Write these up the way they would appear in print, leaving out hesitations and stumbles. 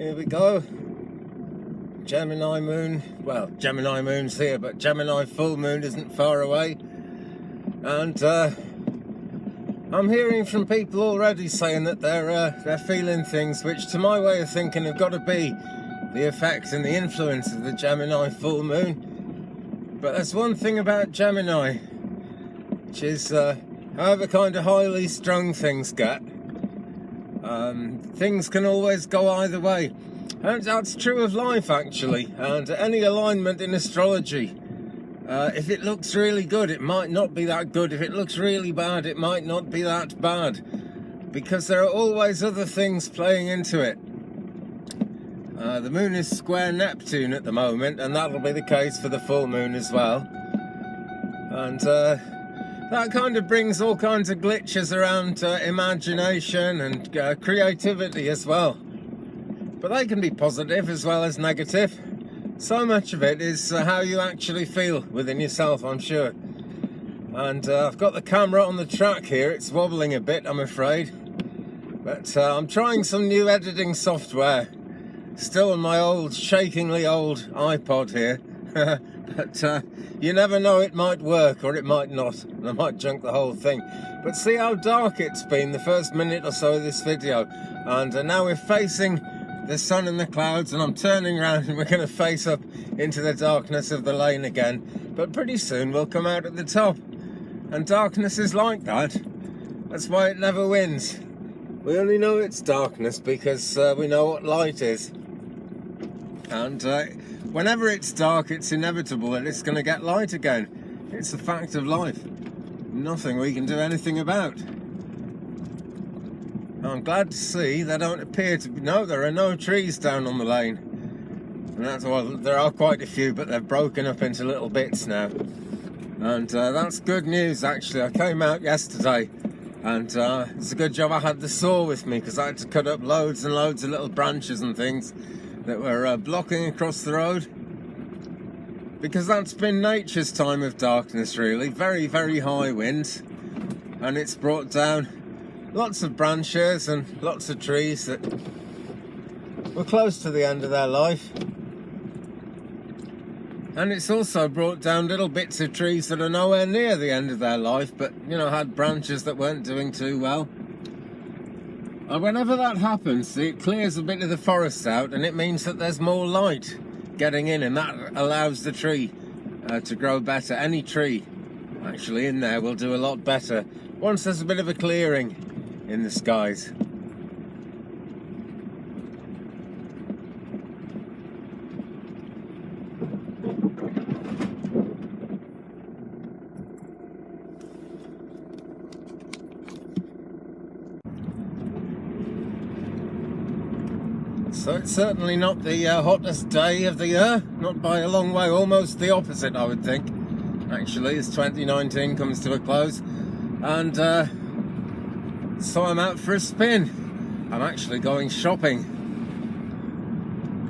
Here we go. Gemini moon. Well, Gemini moon's here, but Gemini full moon isn't far away. And I'm hearing from people already saying that they're feeling things which, to my way of thinking, have got to be the effect and the influence of the Gemini full moon. But there's one thing about Gemini, which is however kind of highly strung things get, things can always go either way. And that's true of life, actually, and any alignment in astrology. If it looks really good, it might not be that good. If it looks really bad, it might not be that bad, because there are always other things playing into it. The moon is square Neptune at the moment, and that'll be the case for the full moon as well. And that kind of brings all kinds of glitches around imagination and creativity as well. But they can be positive as well as negative. So much of it is how you actually feel within yourself, I'm sure. And I've got the camera on the track here. It's wobbling a bit, I'm afraid. But I'm trying some new editing software. Still on my old, shakingly old iPod here. But you never know, it might work or it might not. And I might junk the whole thing. But see how dark it's been the first minute or so of this video. And now we're facing the sun and the clouds, and I'm turning around and we're going to face up into the darkness of the lane again. But pretty soon we'll come out at the top. And darkness is like that. That's why it never wins. We only know it's darkness because we know what light is. And whenever it's dark, it's inevitable that it's going to get light again. It's a fact of life. Nothing we can do anything about. I'm glad to see there don't appear to be... No, there are no trees down on the lane. And that's, well, there are quite a few, but they've broken up into little bits now. And that's good news, actually. I came out yesterday, and it's a good job I had the saw with me, because I had to cut up loads and loads of little branches and things that were blocking across the road. Because that's been nature's time of darkness, really. Very, very high winds. And it's brought down lots of branches and lots of trees that were close to the end of their life. And it's also brought down little bits of trees that are nowhere near the end of their life, but, you know, had branches that weren't doing too well. And whenever that happens, it clears a bit of the forest out, and it means that there's more light getting in, and that allows the tree to grow better. Any tree, actually, in there will do a lot better once there's a bit of a clearing in the skies. So it's certainly not the hottest day of the year, not by a long way, almost the opposite, I would think, actually, as 2019 comes to a close. And so I'm out for a spin. I'm actually going shopping,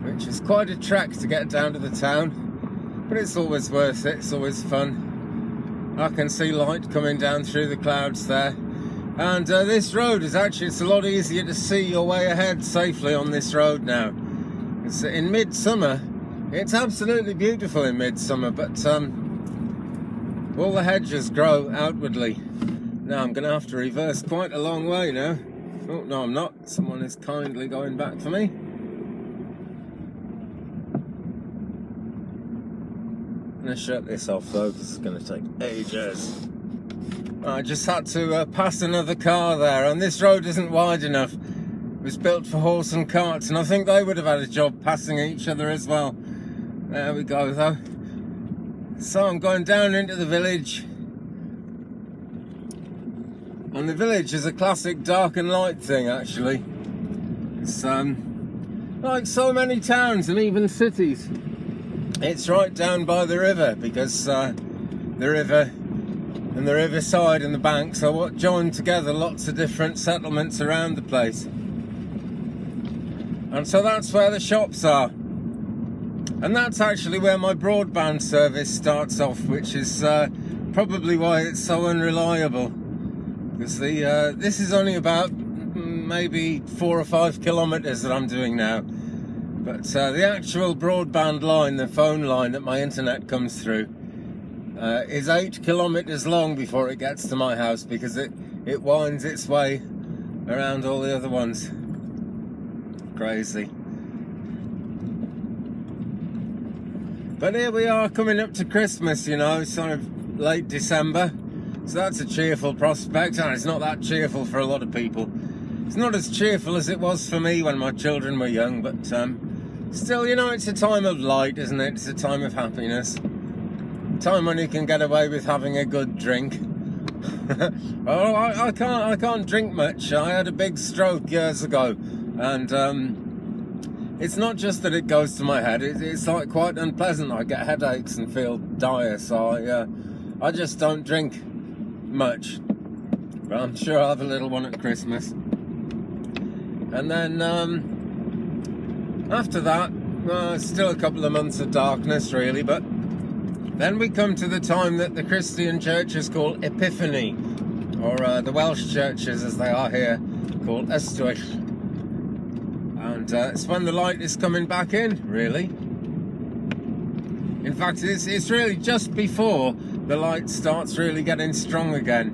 which is quite a trek to get down to the town, but it's always worth it. It's always fun. I can see light coming down through the clouds there. And this road is actually, it's a lot easier to see your way ahead safely on this road now. It's in midsummer. It's absolutely beautiful in midsummer, but all the hedges grow outwardly. Now I'm going to have to reverse quite a long way now. Oh, no, I'm not. Someone is kindly going back for me. I'm going to shut this off though, because it's going to take ages. I just had to pass another car there, and this road isn't wide enough. It was built for horse and carts, and I think they would have had a job passing each other as well. There we go though. So I'm going down into the village. And the village is a classic dark and light thing, actually. It's like so many towns and even cities. It's right down by the river, because the river and the riverside and the banks are what join together lots of different settlements around the place. And so that's where the shops are. And that's actually where my broadband service starts off, which is probably why it's so unreliable. Because this is only about maybe 4 or 5 kilometers that I'm doing now. But the actual broadband line, the phone line that my internet comes through, is 8 kilometers long before it gets to my house, because it winds its way around all the other ones. Crazy. But here we are, coming up to Christmas, you know, sort of late December. So that's a cheerful prospect, and it's not that cheerful for a lot of people. It's not as cheerful as it was for me when my children were young, but still, you know, it's a time of light, isn't it? It's a time of happiness. A time when you can get away with having a good drink. Oh, I can't drink much. I had a big stroke years ago, and it's not just that it goes to my head. It's like quite unpleasant. I get headaches and feel dire, so I just don't drink much. But I'm sure I'll have a little one at Christmas. And then after that, it's still a couple of months of darkness, really, but then we come to the time that the Christian churches call Epiphany, or the Welsh churches, as they are here, called Ystwyth. And it's when the light is coming back in, really. In fact, it's really just before the light starts really getting strong again.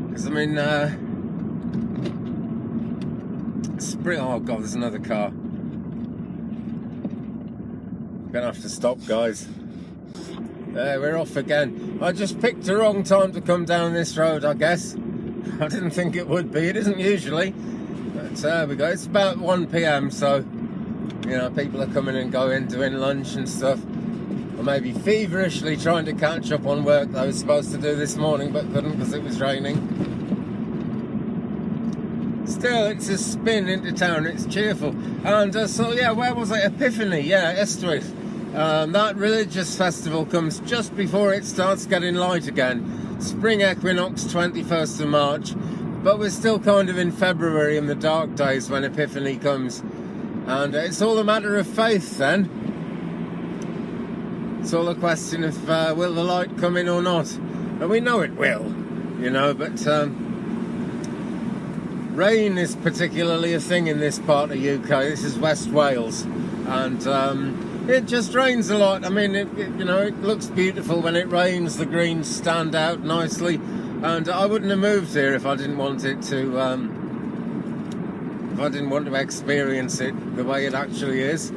Because, I mean, spring... Oh, God, there's another car. I'm going to have to stop, guys. There, we're off again. I just picked the wrong time to come down this road, I guess. I didn't think it would be. It isn't usually. But there we go. It's about 1 p.m, so, you know, people are coming and going, doing lunch and stuff. Or maybe feverishly trying to catch up on work that I was supposed to do this morning, but couldn't because it was raining. Still, it's a spin into town. It's cheerful. And so, yeah, where was it? Epiphany. Yeah, Ystwyth. That religious festival comes just before it starts getting light again. Spring equinox, 21st of March. But we're still kind of in February in the dark days when Epiphany comes. And it's all a matter of faith then. It's all a question of will the light come in or not. And we know it will, you know, but rain is particularly a thing in this part of UK. This is West Wales. And it just rains a lot. I mean, you know, it looks beautiful when it rains. The greens stand out nicely, and I wouldn't have moved here if I didn't want it to. If I didn't want to experience it the way it actually is.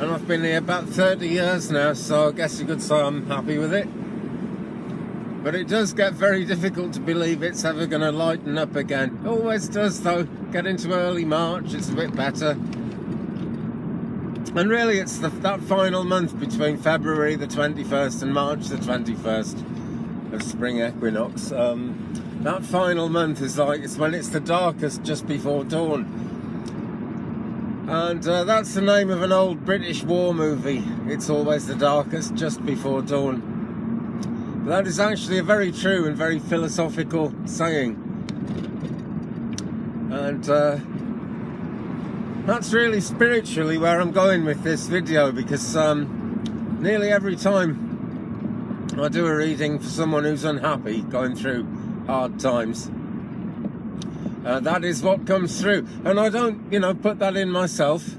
And I've been here about 30 years now, so I guess you could say I'm happy with it. But it does get very difficult to believe it's ever going to lighten up again. It always does, though. Get into early March, it's a bit better. And really, it's that final month between February the 21st and March the 21st of spring equinox. That final month is like, it's when it's the darkest just before dawn. And that's the name of an old British war movie. It's always the darkest just before dawn. But that is actually a very true and very philosophical saying. And that's really spiritually where I'm going with this video, because nearly every time I do a reading for someone who's unhappy, going through hard times, that is what comes through. And I don't, you know, put that in myself.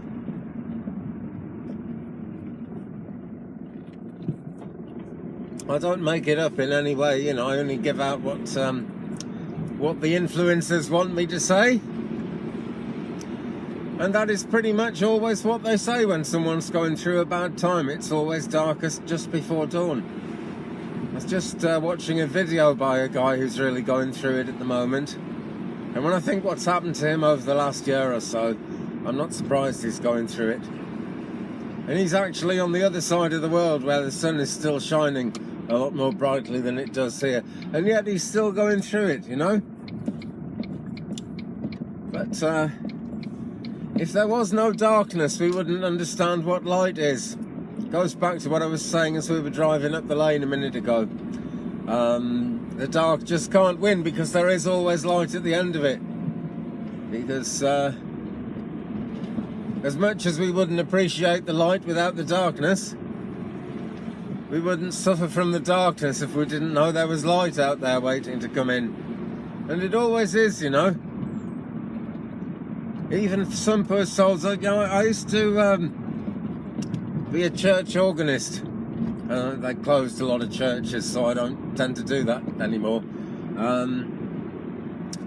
I don't make it up in any way, you know. I only give out what the influencers want me to say. And that is pretty much always what they say when someone's going through a bad time. It's always darkest just before dawn. I was just watching a video by a guy who's really going through it at the moment. And when I think what's happened to him over the last year or so, I'm not surprised he's going through it. And he's actually on the other side of the world where the sun is still shining a lot more brightly than it does here. And yet he's still going through it, you know? But if there was no darkness, we wouldn't understand what light is. It goes back to what I was saying as we were driving up the lane a minute ago. The dark just can't win, because there is always light at the end of it. Because as much as we wouldn't appreciate the light without the darkness, we wouldn't suffer from the darkness if we didn't know there was light out there waiting to come in. And it always is, you know. even for some poor souls. You know, I used to be a church organist. They closed a lot of churches, so I don't tend to do that anymore.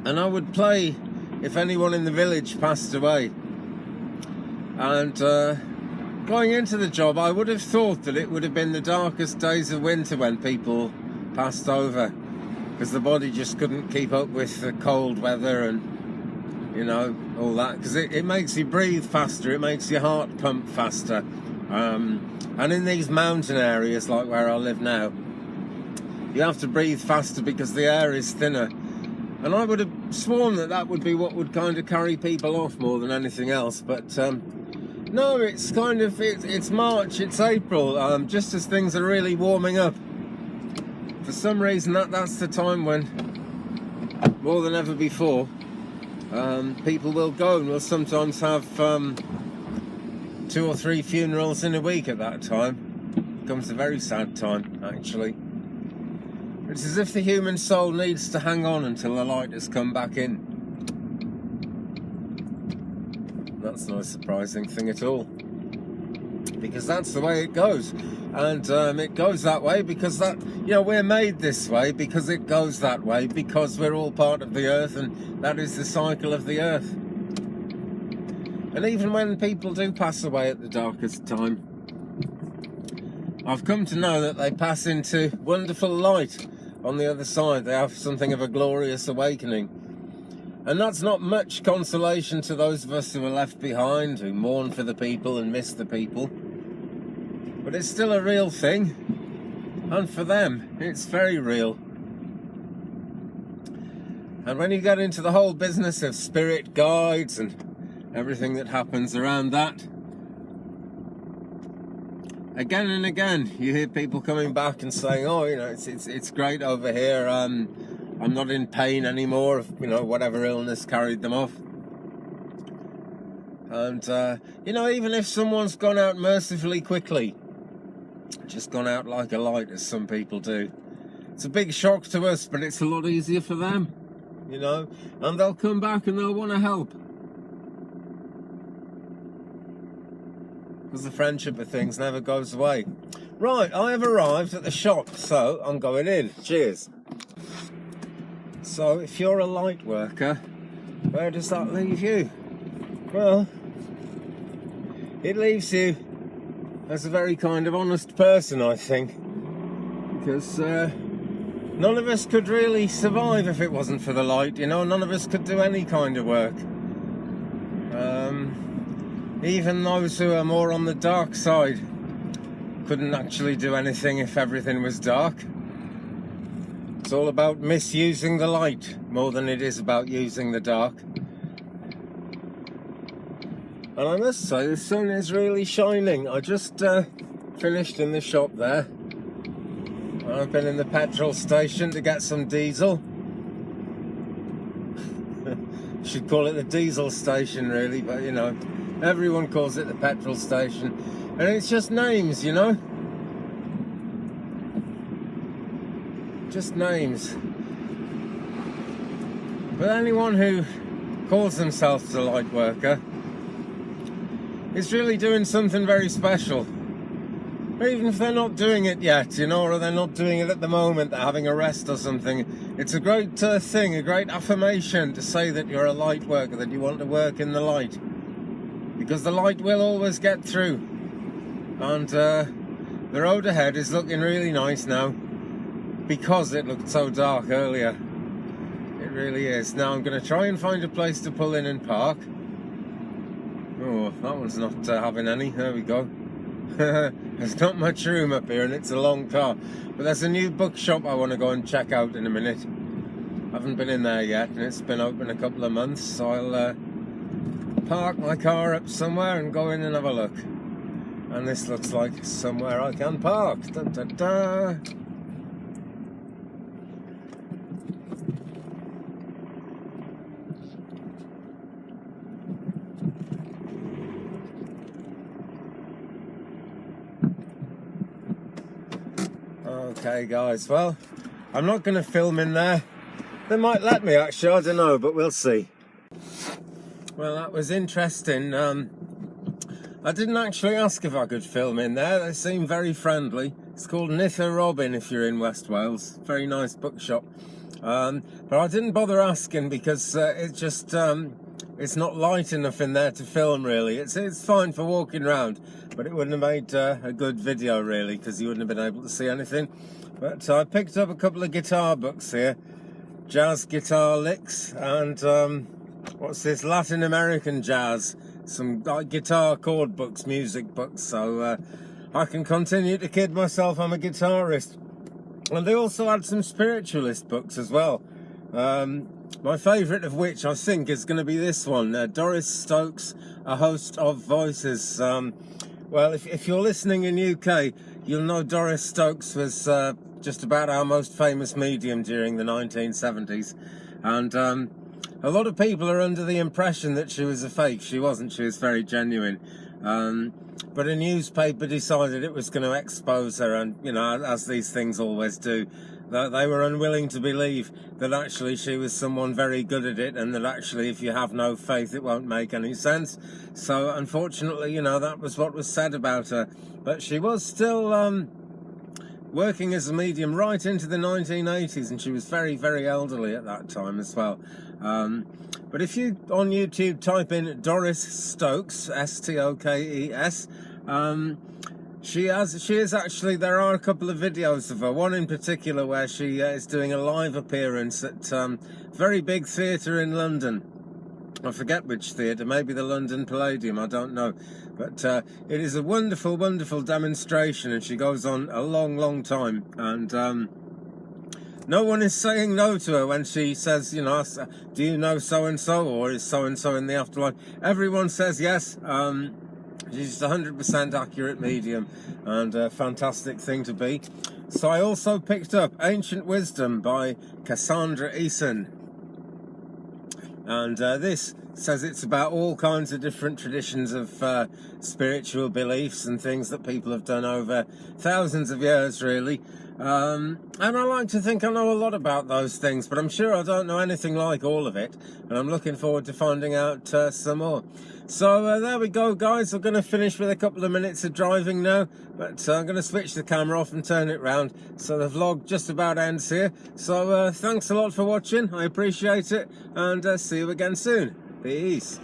And I would play if anyone in the village passed away. And going into the job, I would have thought that it would have been the darkest days of winter when people passed over, because the body just couldn't keep up with the cold weather and, you know, all that. Because it makes you breathe faster, it makes your heart pump faster. And in these mountain areas, like where I live now, you have to breathe faster because the air is thinner. And I would have sworn that that would be what would kind of carry people off more than anything else. But no, it's kind of, it's March, it's April, just as things are really warming up. For some reason, that's the time when, more than ever before, people will go, and we'll sometimes have 2 or 3 funerals in a week at that time. It becomes a very sad time, actually. It's as if the human soul needs to hang on until the light has come back in. That's not a surprising thing at all, because that's the way it goes. And it goes that way because that, you know, we're made this way because it goes that way, because we're all part of the earth, and that is the cycle of the earth. And even when people do pass away at the darkest time, I've come to know that they pass into wonderful light on the other side. They have something of a glorious awakening. And that's not much consolation to those of us who are left behind, who mourn for the people and miss the people. But it's still a real thing. And for them, it's very real. And when you get into the whole business of spirit guides and everything that happens around that, again and again you hear people coming back and saying, oh, you know, it's great over here, I'm not in pain anymore, you know, whatever illness carried them off. And you know, even if someone's gone out mercifully quickly, just gone out like a light, as some people do, it's a big shock to us, but it's a lot easier for them, you know, and they'll come back and they'll want to help. Because the friendship of things never goes away. Right, I have arrived at the shop, so I'm going in. Cheers. So, if you're a light worker, where does that leave you? Well, it leaves you as a very kind of honest person, I think. Because none of us could really survive if it wasn't for the light, you know. None of us could do any kind of work. Even those who are more on the dark side couldn't actually do anything if everything was dark. It's all about misusing the light more than it is about using the dark. And I must say, the sun is really shining. I just finished in the shop there. I've been in the petrol station to get some diesel. Should call it the diesel station, really, but you know, everyone calls it the petrol station. And it's just names, you know? Just names. But anyone who calls themselves a light worker is really doing something very special. Or even if they're not doing it yet, you know, or they're not doing it at the moment, they're having a rest or something, it's a great thing, a great affirmation to say that you're a light worker, that you want to work in the light. Because the light will always get through. And the road ahead is looking really nice now, because it looked so dark earlier. It really is. Now I'm going to try and find a place to pull in and park. Oh, that one's not having any. There we go. There's not much room up here, and it's a long car. But there's a new bookshop I want to go and check out in a minute. I haven't been in there yet, and it's been open a couple of months, so I'll park my car up somewhere and go in and have a look. And this looks like somewhere I can park. Da, da, da. Okay guys, well, I'm not going to film in there. They might let me actually, I don't know, but we'll see. Well, that was interesting. I didn't actually ask if I could film in there. They seem very friendly. It's called Nither Robin if you're in West Wales. Very nice bookshop. But I didn't bother asking because it's just it's not light enough in there to film really. It's fine for walking around, but it wouldn't have made a good video really because you wouldn't have been able to see anything. But I picked up a couple of guitar books here, jazz guitar licks, and what's this, Latin American jazz, some guitar chord books, music books, so I can continue to kid myself I'm a guitarist. And they also had some spiritualist books as well. My favourite of which I think is going to be this one, Doris Stokes, A Host of Voices. Well, if you're listening in UK, you'll know Doris Stokes was just about our most famous medium during the 1970s. And a lot of people are under the impression that she was a fake. She wasn't. She was very genuine. But a newspaper decided it was going to expose her, and, you know, as these things always do, that they were unwilling to believe that actually she was someone very good at it, and that actually if you have no faith it won't make any sense. So unfortunately, you know, that was what was said about her. But she was still working as a medium right into the 1980s, and she was very, very elderly at that time as well. But if you on YouTube type in Doris Stokes, S-T-O-K-E-S, she is actually, there are a couple of videos of her, one in particular where she is doing a live appearance at very big theatre in London. I forget which theatre, maybe the London Palladium, I don't know. But it is a wonderful, wonderful demonstration, and she goes on a long, long time. And no one is saying no to her when she says, you know, do you know so-and-so, or is so-and-so in the afterlife? Everyone says yes. She's 100% accurate medium, and a fantastic thing to be. So I also picked up Ancient Wisdom by Cassandra Eason. And this says it's about all kinds of different traditions of spiritual beliefs and things that people have done over thousands of years, really. And I like to think I know a lot about those things, but I'm sure I don't know anything like all of it. And I'm looking forward to finding out some more. So there we go, guys. I'm going to finish with a couple of minutes of driving now, but I'm going to switch the camera off and turn it round. So the vlog just about ends here. So thanks a lot for watching. I appreciate it, and see you again soon. Peace.